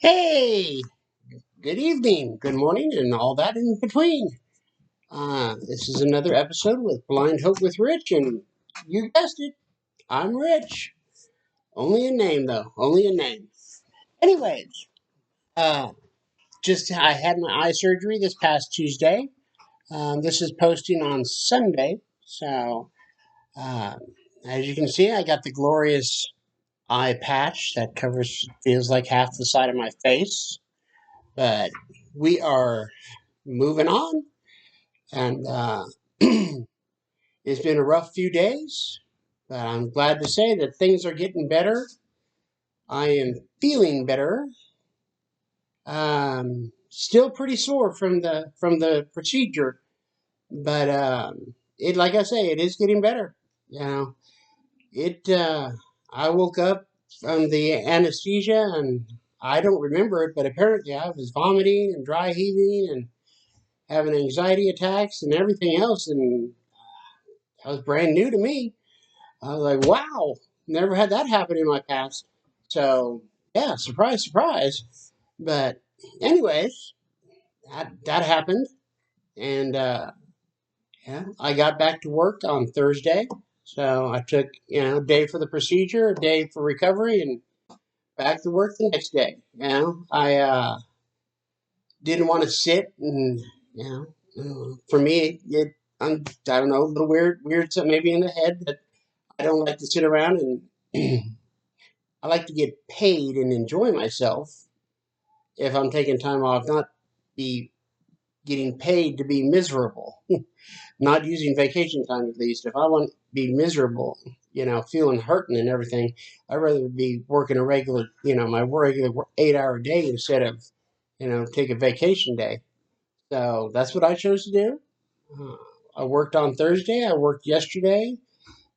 Hey, good evening, good morning, and all that in between. This is another episode with Blind Hope with Rich, and you guessed it, I'm Rich. Only a name, though, only a name. Anyways, uh, I had my eye surgery this past Tuesday. This is posting on Sunday, so uh, as you can see, I got the glorious eye patch that covers feels like half the side of my face, but we are moving on. And it's been a rough few days, but I'm glad to say that things are getting better. I am feeling better. Still pretty sore from the procedure, but it like I say, it is getting better. You know, it. I woke up from the anesthesia and I don't remember it, but apparently I was vomiting and dry heaving and having anxiety attacks and everything else, and that was brand new to me. I was like, wow, never had that happen in my past. So, yeah, surprise, surprise. But, anyways, that happened. And, yeah, I got back to work on Thursday. So I took, a day for the procedure, a day for recovery, and back to work the next day. I didn't want to sit and, for me, I don't know, a little weird, something maybe in the head that I don't like to sit around and I like to get paid and enjoy myself if I'm taking time off, not be getting paid to be miserable, not using vacation time at least. If I want to be miserable, feeling hurting and everything, I'd rather be working a regular, my regular 8 hour day instead of, take a vacation day. So that's what I chose to do. Uh, I worked on Thursday. I worked yesterday.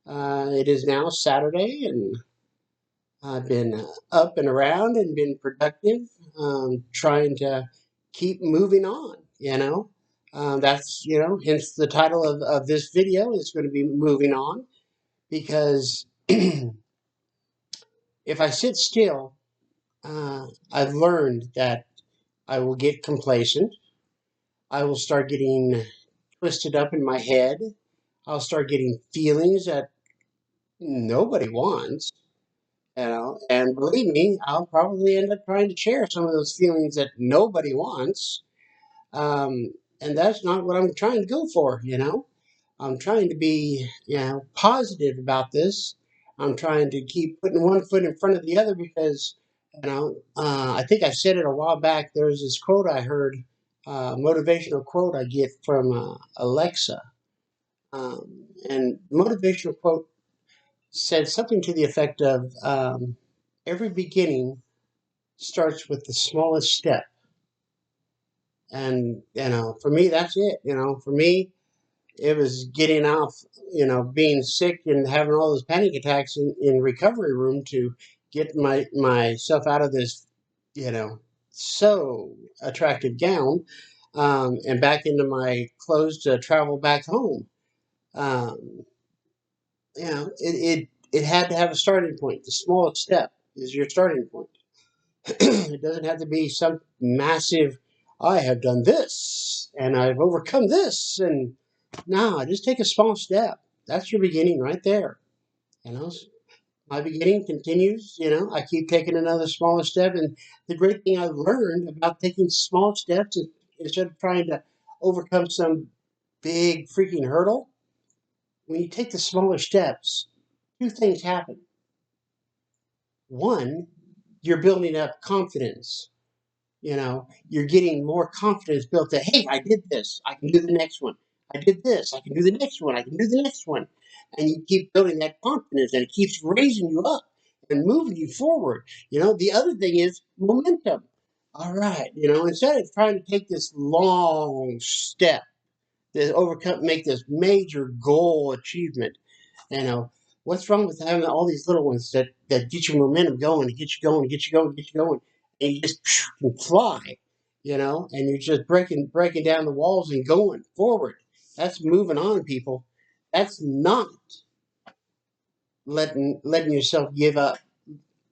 It is now Saturday, and I've been up and around and been productive, trying to keep moving on, That's, hence the title of this video is going to be moving on because if I sit still, I've learned that I will get complacent. I will start getting twisted up in my head. I'll start getting feelings that nobody wants. And believe me, I'll probably end up trying to share some of those feelings that nobody wants. Um, and that's not what I'm trying to go for. I'm trying to be, positive about this. I'm trying to keep putting one foot in front of the other because, I think I said it a while back. There was this quote I heard, motivational quote I get from Alexa. And motivational quote said something to the effect of, every beginning starts with the smallest step. And, for me, that's it. For me, it was getting off, being sick and having all those panic attacks in recovery room to get myself out of this, you know, so attractive gown, and back into my clothes to travel back home. Um, it had to have a starting point. The smallest step is your starting point. It doesn't have to be some massive, I have done this and I've overcome this. And no, just take a small step. That's your beginning right there. You know, my beginning continues. I keep taking another smaller step. And the great thing I've learned about taking small steps instead of trying to overcome some big freaking hurdle, when you take the smaller steps, two things happen. One, you're building up confidence. You're getting more confidence built that, hey, I did this. I can do the next one. I did this. I can do the next one. I can do the next one. And you keep building that confidence and it keeps raising you up and moving you forward. The other thing is momentum. All right. Instead of trying to take this long step to overcome, make this major goal achievement, you know, what's wrong with having all these little ones that get your momentum going, to get you going, get you going, get you going, and you just can fly, and you're just breaking down the walls and going forward. That's moving on, people. That's not letting yourself give up.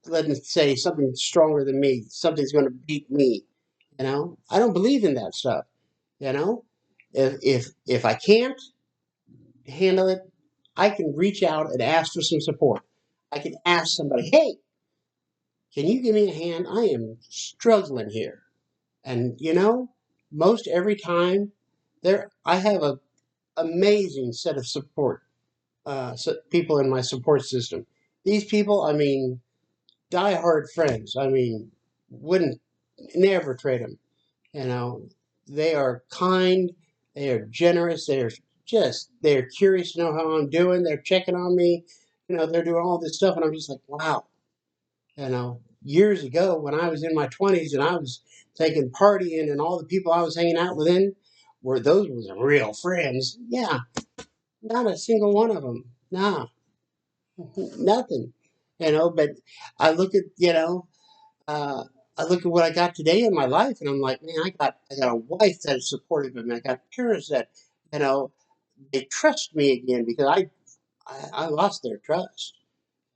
let's say something stronger than me. Something's going to beat me. I don't believe in that stuff. You know, if I can't handle it, I can reach out and ask for some support. I can ask somebody, hey, can you give me a hand? I am struggling here. And most every time I have a amazing set of support people in my support system. These people, I mean, diehard friends. I mean, wouldn't never trade them. You know, they are kind, they are generous, they're curious to know how I'm doing. They're checking on me. They're doing all this stuff, and I'm just like, wow. Years ago when I was in my 20s and I was taking partying and all the people I was hanging out with those were the real friends. Yeah, not a single one of them. Nah, nothing. But I look at, uh, I look at what I got today in my life, and I'm like, man, I got a wife that is supportive of me. I got parents that, you know, they trust me again because I lost their trust.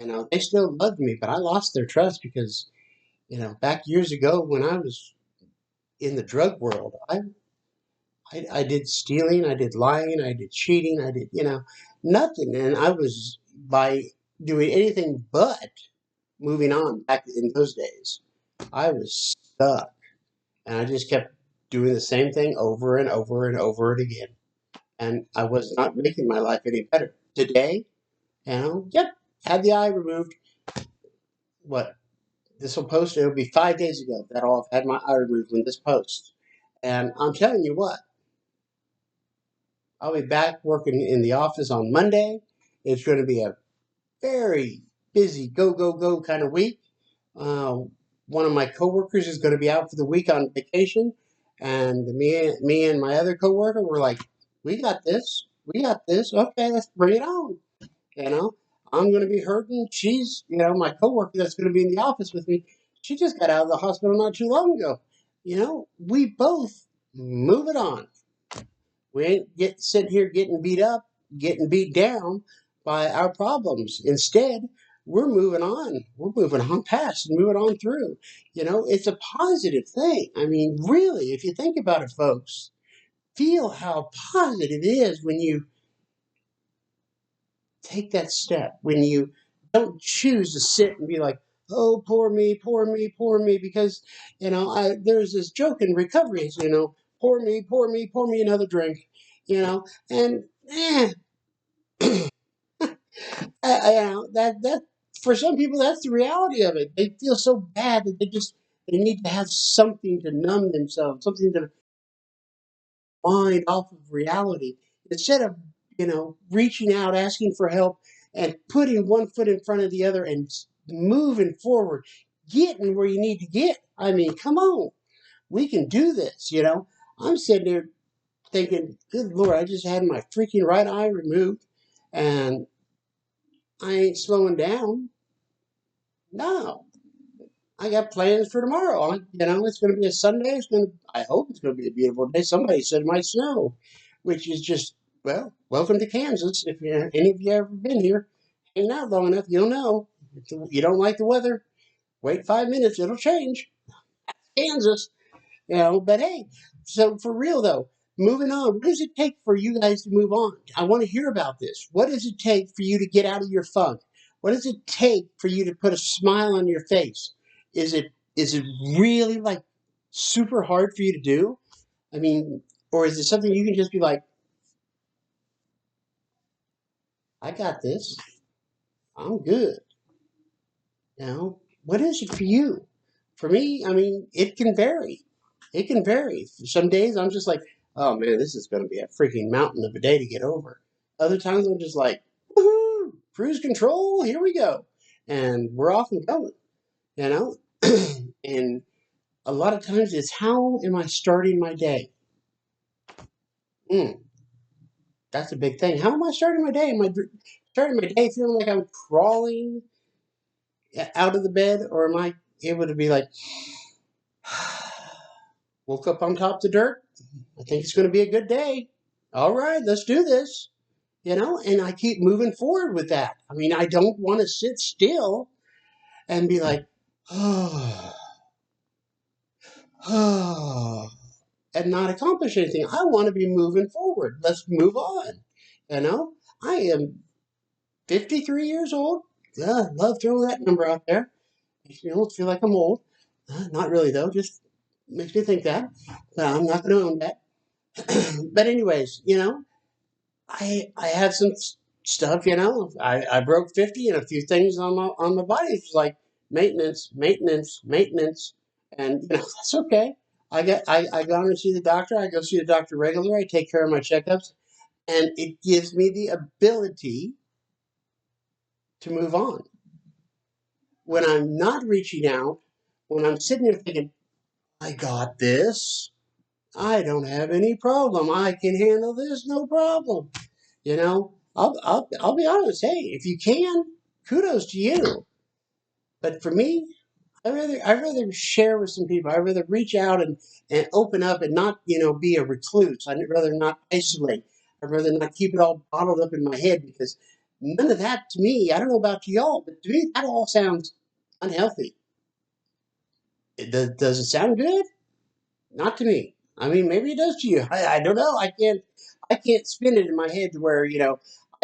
They still loved me, but I lost their trust because, back years ago when I was in the drug world, I did stealing, I did lying, I did cheating, I did, nothing. And I was, by doing anything but moving on back in those days, I was stuck. And I just kept doing the same thing over and over and over it again. And I was not making my life any better. Today, yep, had the eye removed. What? This will post, it'll be 5 days ago that I'll have had my eye removed when this posts. And I'm telling you what, I'll be back working in the office on Monday. It's going to be a very busy go, go, go kind of week. Uh, One of my coworkers is going to be out for the week on vacation. And me and my other coworker were like, we got this. We got this. Okay, let's bring it on. You know, I'm going to be hurting. She's, my coworker that's going to be in the office with me, she just got out of the hospital not too long ago. We both move it on. We ain't sitting here getting beat up, getting beat down by our problems. Instead, we're moving on. We're moving on past and moving on through. It's a positive thing. I mean, really, if you think about it, folks, feel how positive it is when you take that step, when you don't choose to sit and be like, oh, poor me, poor me, poor me, because, there's this joke in recovery, pour me, pour me, pour me another drink, and that for some people that's the reality of it. They feel so bad that they need to have something to numb themselves, something to mind off of reality instead of reaching out, asking for help, and putting one foot in front of the other and moving forward, getting where you need to get. I mean, come on, we can do this. I'm sitting there thinking, good Lord, I just had my freaking right eye removed, and I ain't slowing down. No, I got plans for tomorrow. It's going to be a Sunday. I hope it's going to be a beautiful day. Somebody said it might snow, which is just, well, welcome to Kansas. If any of you ever been here, hanging out long enough, you'll know. If you don't like the weather, wait 5 minutes, it'll change. Kansas. But hey, so for real though, moving on, what does it take for you guys to move on? I want to hear about this. What does it take for you to get out of your funk? What does it take for you to put a smile on your face? Is it really like super hard for you to do? I mean, or is it something you can just be like, I got this. I'm good. What is it for you? For me, I mean, it can vary. It can vary. Some days I'm just like, oh man, this is going to be a freaking mountain of a day to get over. Other times I'm just like, woohoo, cruise control, here we go. And we're off and going, you know? And a lot of times it's how am I starting my day? Mm, that's a big thing. How am I starting my day? Am I starting my day feeling like I'm crawling out of the bed? Or am I able to be like, woke up on top of the dirt? I think it's going to be a good day. All right, let's do this. And I keep moving forward with that. I mean, I don't want to sit still and be like, and not accomplish anything. I want to be moving forward. Let's move on. You know, I am 53 years old. Love throwing that number out there. Makes me almost feel like I'm old. Not really though. Just makes me think that. But I'm not going to own that. But anyways, I had some stuff. I broke 50 and a few things on my body. It's like maintenance, maintenance, maintenance, and that's okay. I go and see the doctor. I go see the doctor regularly. I take care of my checkups, and it gives me the ability to move on. When I'm not reaching out, when I'm sitting there thinking, I got this. I don't have any problem. I can handle this, no problem. I'll be honest. Hey, if you can, kudos to you. But for me, I rather share with some people. I'd rather reach out and open up and not be a recluse. I'd rather not isolate. I'd rather not keep it all bottled up in my head because none of that to me. I don't know about y'all, but to me that all sounds unhealthy. Does it sound good? Not to me. I mean, maybe it does to you. I don't know. I can't spin it in my head to where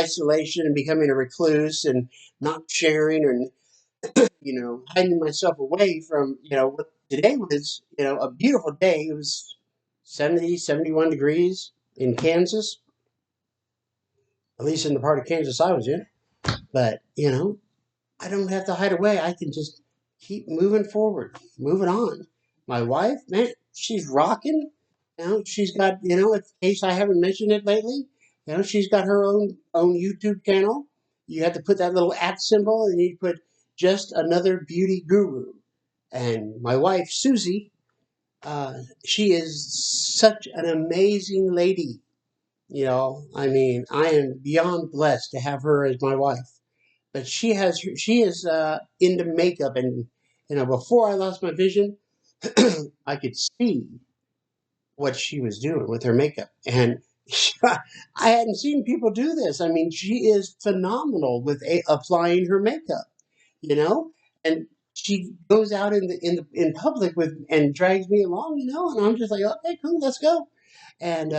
isolation and becoming a recluse and not sharing and hiding myself away from what today was a beautiful day. It was 70, 71 degrees in Kansas, at least in the part of Kansas I was in. But I don't have to hide away. I can just keep moving forward, moving on. My wife, man, she's rocking. She's got, in case I haven't mentioned it lately, she's got her own YouTube channel. You have to put that little @ symbol, and you put just another beauty guru. And my wife, Susie, she is such an amazing lady. I mean, I am beyond blessed to have her as my wife. But she is into makeup, and before I lost my vision, I could see what she was doing with her makeup, and I hadn't seen people do this. I mean, she is phenomenal with applying her makeup, you know, and she goes out in public with and drags me along, and I'm just like, okay, cool, let's go, and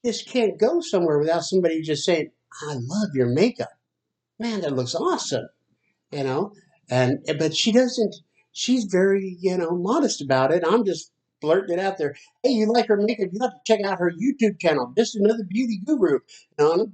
just can't go somewhere without somebody just saying, I love your makeup, man, that looks awesome. you know. But she doesn't. She's very modest about it. I'm just blurting it out there. Hey, you like her makeup? You have to check out her YouTube channel. Just another beauty guru. I'm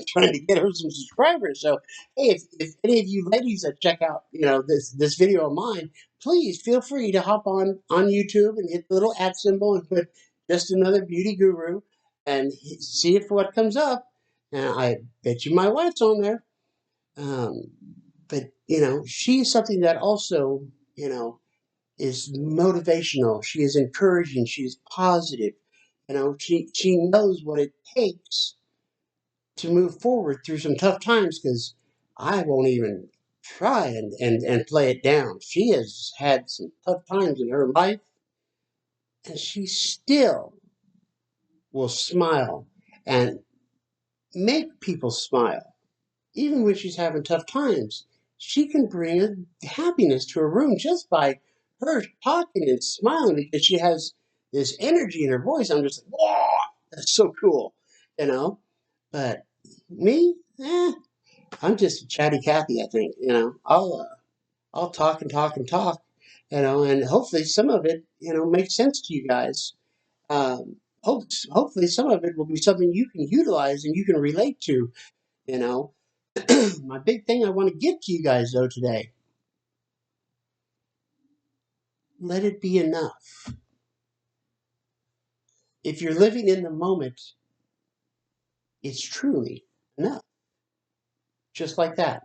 trying to get her some subscribers. So hey, if any of you ladies that check out this video of mine, please feel free to hop on YouTube and hit the little @ symbol and put just another beauty guru and see if what comes up. And I bet you my wife's on there. Um, but she's something that also is motivational. She is encouraging. She's positive. She knows what it takes to move forward through some tough times. Because I won't even try and play it down. She has had some tough times in her life, and she still will smile and make people smile. Even when she's having tough times, she can bring happiness to a room just by her talking and smiling because she has this energy in her voice. I'm just like, whoa, that's so cool, you know. But me, I'm just a chatty Cathy. I think I'll talk and talk and talk, and hopefully some of it makes sense to you guys. Hopefully some of it will be something you can utilize and you can relate to. You know, my big thing I want to give to you guys though today, let it be enough. If you're living in the moment, it's truly enough. Just like that.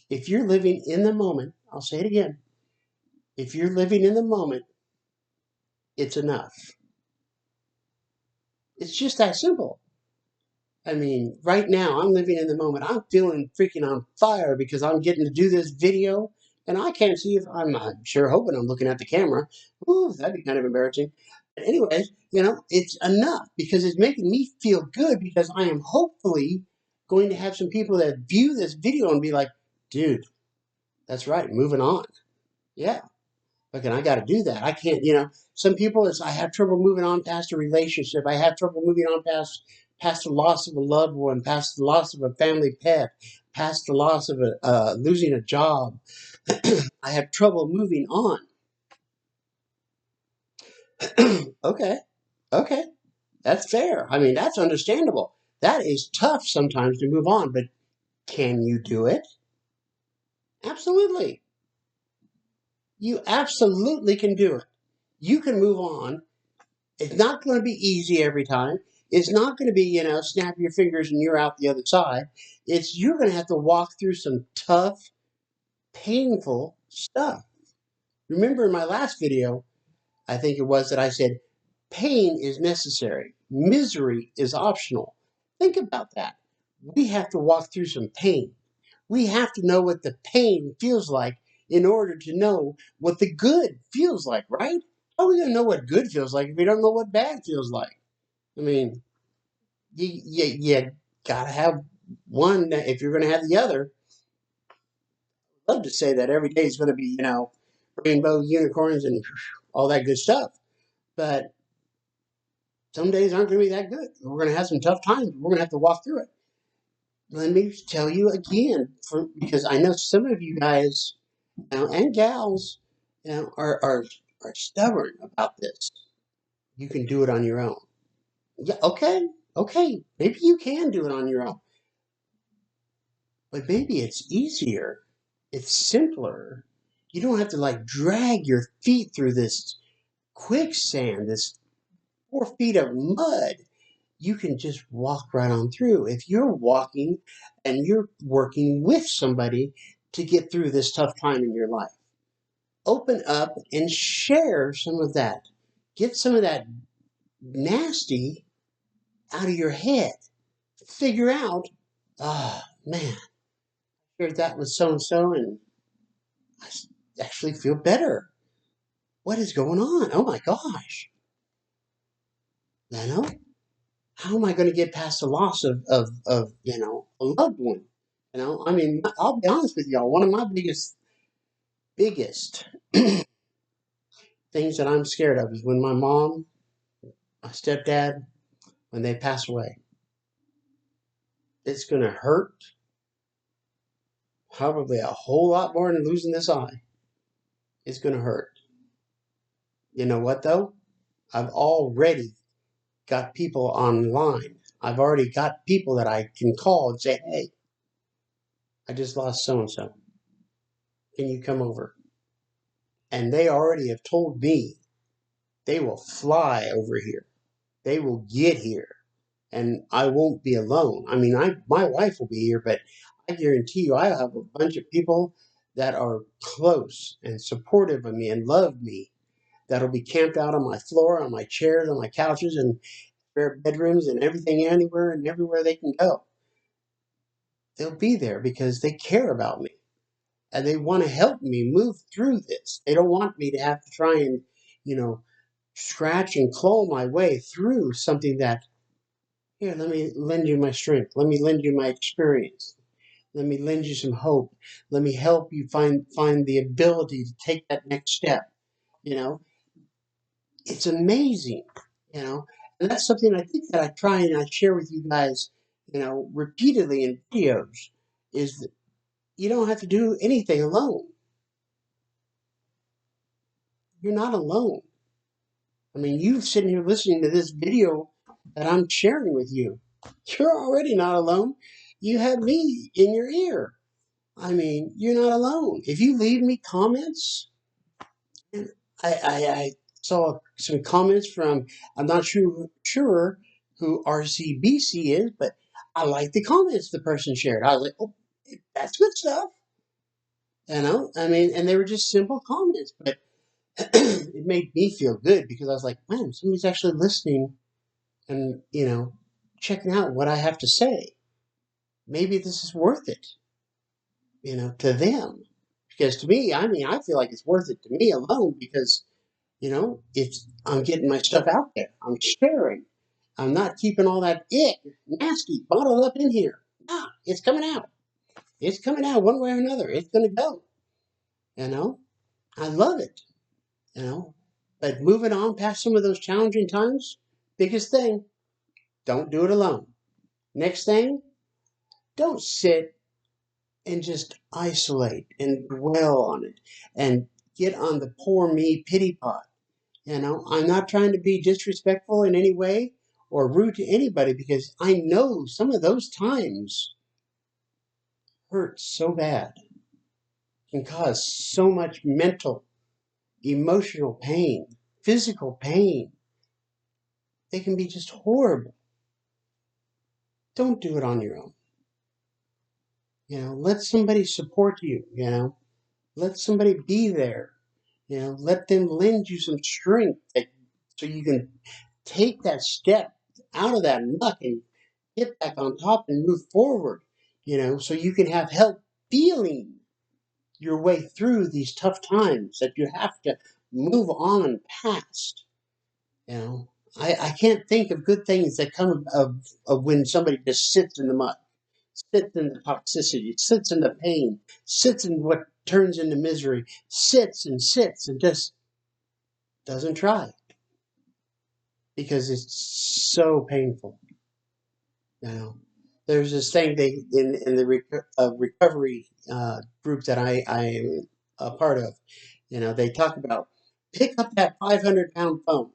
If you're living in the moment, I'll say it again. If you're living in the moment, it's enough. It's just that simple. I mean, right now I'm living in the moment. I'm feeling freaking on fire because I'm getting to do this video, and I can't see if I'm sure hoping I'm looking at the camera. Ooh, that'd be kind of embarrassing. But anyways, it's enough because it's making me feel good because I am hopefully going to have some people that view this video and be like, dude, That's right. Moving on. Yeah. Okay, I got to do that. I can't, some people I have trouble moving on past a relationship. I have trouble moving on past the loss of a loved one, past the loss of a family pet, past the loss of losing a job. I have trouble moving on. Okay. Okay. That's fair. I mean, that's understandable. That is tough sometimes to move on, but can you do it? Absolutely. You absolutely can do it. You can move on. It's not going to be easy every time. It's not going to be, snap your fingers and you're out the other side. You're going to have to walk through some tough, painful stuff. Remember in my last video, I think it was that I said, pain is necessary. Misery is optional. Think about that. We have to walk through some pain. We have to know what the pain feels like in order to know what the good feels like, right? How are we going to know what good feels like if we don't know what bad feels like? I mean, you gotta have one if you're gonna have the other. I'd love to say that every day is gonna be, rainbow unicorns and all that good stuff, but some days aren't gonna be that good. We're gonna have some tough times. We're gonna have to walk through it. Let me tell you again, because I know some of you guys, and gals, are stubborn about this. You can do it on your own. Yeah, okay, maybe you can do it on your own. But maybe it's easier. It's simpler. You don't have to drag your feet through this quicksand, this 4 feet of mud. You can just walk right on through. If you're walking and you're working with somebody to get through this tough time in your life, open up and share some of that. Get some of that nasty out of your head. Figure out, oh man, I shared that with so and so, and I actually feel better. What is going on? Oh my gosh. You know, how am I going to get past the loss of a loved one? I mean, I'll be honest with y'all. One of my biggest things that I'm scared of is when my mom, my stepdad, when they pass away. It's going to hurt probably a whole lot more than losing this eye. It's going to hurt. You know what though? I've already got people online. I've already got people that I can call and say, hey, I just lost so and so. Can you come over? And they already have told me they will fly over here. They will get here. And I won't be alone. I mean, my wife will be here, but I guarantee you I have a bunch of people that are close and supportive of me and love me that'll be camped out on my floor, on my chairs, on my couches, and spare bedrooms and everything anywhere and everywhere they can go. They'll be there because they care about me and they want to help me move through this. They don't want me to have to try and, you know, scratch and claw my way through something that, here, let me lend you my strength. Let me lend you my experience. Let me lend you some hope. Let me help you find the ability to take that next step. You know, it's amazing, you know, and that's something I think that I try and I share with you guys, repeatedly in videos is that you don't have to do anything alone. You're not alone. I mean, you sitting here listening to this video that I'm sharing with you. You're already not alone. You have me in your ear. I mean, you're not alone. If you leave me comments, and I saw some comments from, I'm not sure who RCBC is, but I like the comments the person shared. I was like, oh, that's good stuff. I mean, and they were just simple comments, but it made me feel good because I was like, man, somebody's actually listening and, checking out what I have to say. Maybe this is worth it, to them. Because to me, I mean, I feel like it's worth it to me alone because, it's I'm getting my stuff out there. I'm sharing. I'm not keeping all that nasty bottled up in here. Nah, it's coming out. It's coming out one way or another. It's gonna go. You know, I love it. You know, but moving on past some of those challenging times, biggest thing, don't do it alone. Next thing, don't sit and just isolate and dwell on it and get on the poor me pity pot. You know, I'm not trying to be disrespectful in any way or rude to anybody because I know some of those times hurt so bad, can cause so much mental, emotional pain, physical pain. They can be just horrible. Don't do it on your own. You know, let somebody support you, you know, let somebody be there. You know, let them lend you some strength so you can take that step out of that muck and get back on top and move forward, you know, so you can have help feeling your way through these tough times that you have to move on past. You know, I can't think of good things that come of when somebody just sits in the mud, sits in the toxicity, sits in the pain, sits in what turns into misery, sits and just doesn't try because it's so painful. You know, there's this thing they in the recovery group that I am a part of. You know, they talk about pick up that 500-pound phone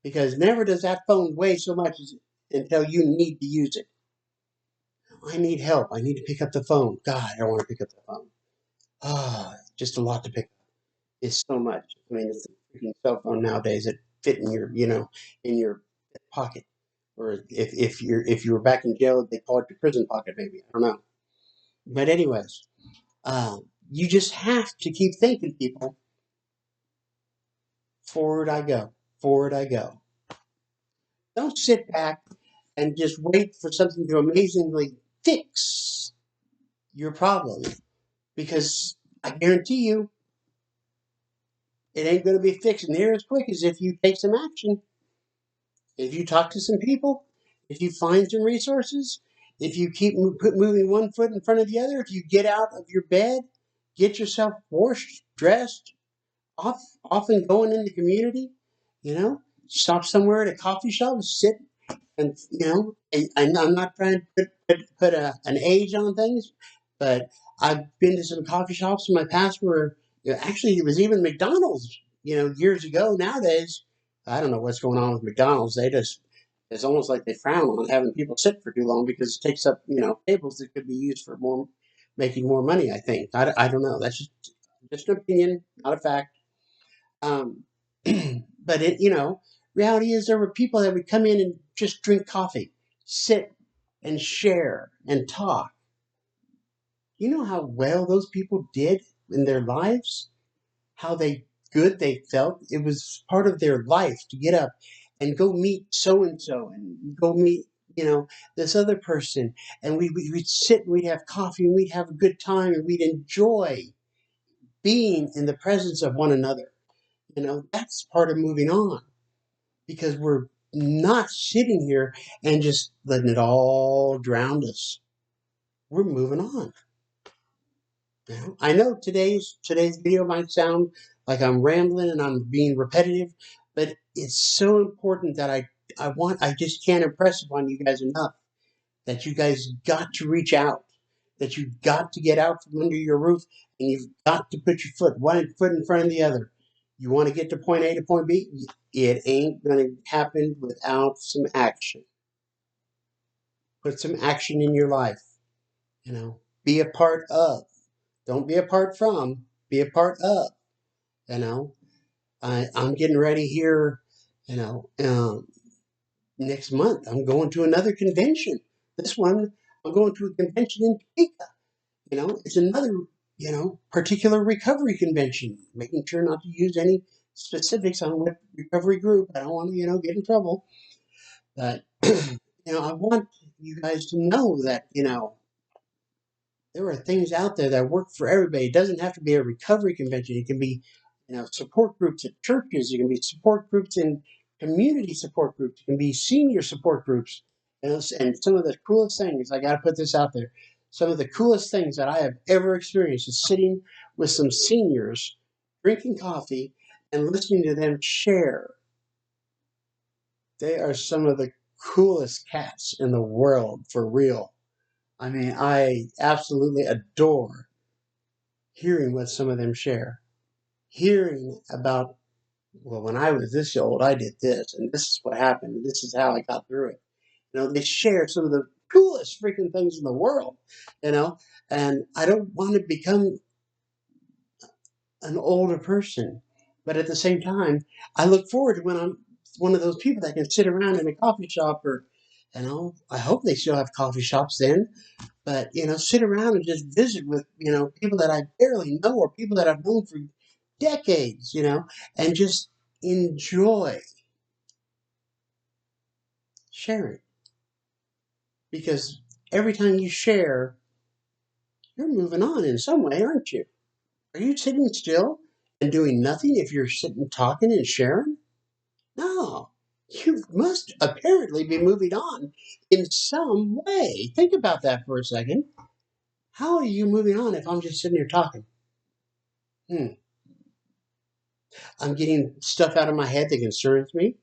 because never does that phone weigh so much until you need to use it. I need help. I need to pick up the phone. God, I don't want to pick up the phone. Ah, just a lot to pick up. It's so much. I mean, it's a freaking cell phone nowadays that fit in your, you know, in your pocket. Or if you were back in jail, they call it your prison pocket, maybe. I don't know. But anyways, you just have to keep thinking, people. Forward I go. Forward I go. Don't sit back and just wait for something to amazingly fix your problem because I guarantee you it ain't going to be fixed near as quick as if you take some action. If you talk to some people, if you find some resources, if you keep moving one foot in front of the other, if you get out of your bed, get yourself washed, dressed, off and going in the community, you know, stop somewhere at a coffee shop and sit and you know, and I'm not trying to put an age on things, but I've been to some coffee shops in my past where you know, actually it was even McDonald's. You know, years ago. Nowadays, I don't know what's going on with McDonald's. They just it's almost like they frown on having people sit for too long because it takes up you know tables that could be used for more making more money. I think I don't know. That's just an opinion, not a fact. Um, but it, you know, reality is there were people that would come in and just drink coffee, sit and share and talk. You know how well those people did in their lives? How they good they felt? It was part of their life to get up and go meet so and so and go meet, you know, this other person. And we'd sit and we'd have coffee and we'd have a good time and we'd enjoy being in the presence of one another. You know, that's part of moving on because we're not sitting here and just letting it all drown us. We're moving on. You know? I know today's video might sound like I'm rambling and I'm being repetitive, but it's so important that I just can't impress upon you guys enough that you guys got to reach out, that you've got to get out from under your roof, and you've got to put your one foot in front of the other. You want to get to point A to point B? It ain't going to happen without some action. Put some action in your life. You know, be a part of. Don't be a part from. Be a part of. You know, I'm getting ready here. You know, next month I'm going to another convention. This one I'm going to a convention in Topeka. You know, it's another, you know, particular recovery convention, making sure not to use any specifics on what recovery group. I don't want to, you know, get in trouble. But, you know, I want you guys to know that, you know, there are things out there that work for everybody. It doesn't have to be a recovery convention. It can be, you know, support groups at churches. It can be support groups in community support groups. It can be senior support groups. And some of the coolest things, I got to put this out there. some of the coolest things that I have ever experienced is sitting with some seniors, drinking coffee, and listening to them share. They are some of the coolest cats in the world, for real. I mean, I absolutely adore hearing what some of them share. Hearing about, well, when I was this old, I did this, and this is what happened, and this is how I got through it. They share some of the coolest freaking things in the world, you know, and I don't want to become an older person. But at the same time, I look forward to when I'm one of those people that can sit around in a coffee shop or, I hope they still have coffee shops then, but, sit around and just visit with, people that I barely know or people that I've known for decades, and just enjoy sharing. Because every time you share, you're moving on in some way, aren't you? Are you sitting still and doing nothing if you're sitting talking and sharing? No. You must apparently be moving on in some way. Think about that for a second. How are you moving on if I'm just sitting here talking? Hmm. I'm getting stuff out of my head that concerns me.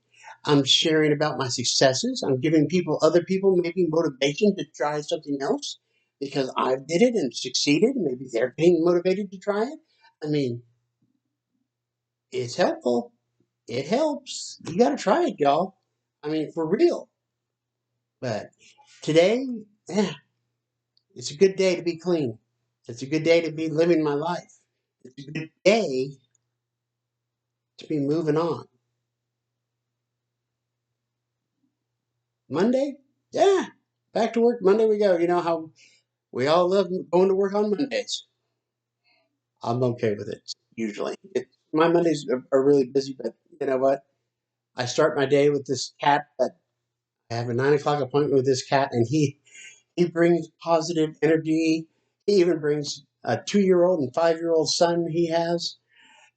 I'm sharing about my successes. I'm giving other people, maybe motivation to try something else because I did it and succeeded. Maybe they're being motivated to try it. I mean, it's helpful. It helps. You got to try it, y'all. I mean, for real. But today, eh, it's a good day to be clean. It's a good day to be living my life. It's a good day to be moving on. Monday, yeah, back to work. Monday we go. You know how we all love going to work on Mondays. I'm okay with it usually. My Mondays are really busy, but you know what? I start my day with this cat that I have a 9 o'clock appointment with this cat, and he brings positive energy. He even brings a 2-year-old and 5-year-old son he has.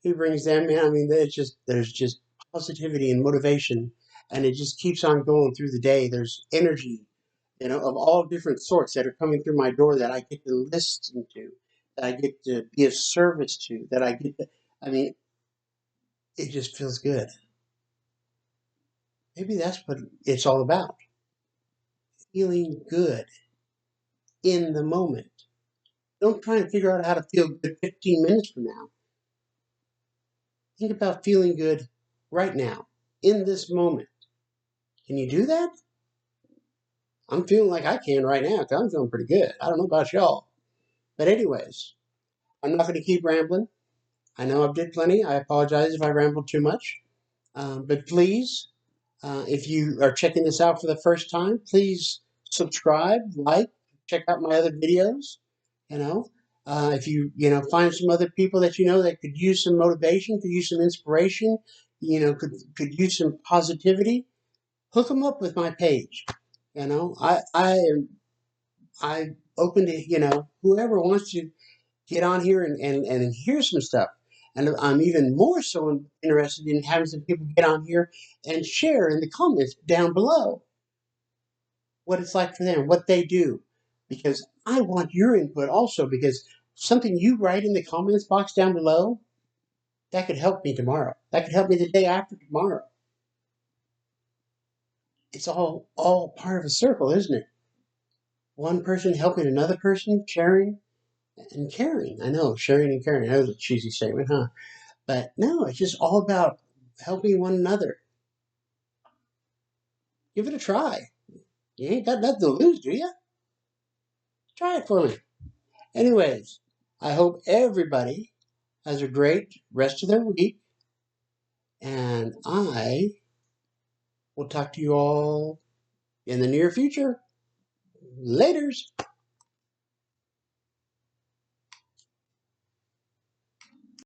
He brings them in. I mean, there's just positivity and motivation, and it just keeps on going through the day. There's energy, of all different sorts that are coming through my door that I get to listen to, that I get to be of service to, that I get to. I mean, it just feels good. Maybe that's what it's all about: feeling good in the moment. Don't try and figure out how to feel good 15 minutes from now. Think about feeling good right now, in this moment. Can you do that? I'm feeling like I can right now because I'm feeling pretty good. I don't know about y'all. But, anyways, I'm not going to keep rambling. I know I've did plenty. I apologize if I rambled too much. But please, if you are checking this out for the first time, please subscribe, like, check out my other videos. You know, if find some other people that that could use some motivation, could use some inspiration, could use some positivity, hook them up with my page. I open to whoever wants to get on here and hear some stuff. And I'm even more so interested in having some people get on here and share in the comments down below what it's like for them, what they do. Because I want your input also, because something you write in the comments box down below, that could help me tomorrow. That could help me the day after tomorrow. It's all part of a circle, isn't it? One person helping another person, sharing and caring. I know, sharing and caring. That was a cheesy statement, huh? But no, it's just all about helping one another. Give it a try. You ain't got nothing to lose, do you? Try it for me. Anyways, I hope everybody has a great rest of their week, and I will talk to you all in the near future. Laters.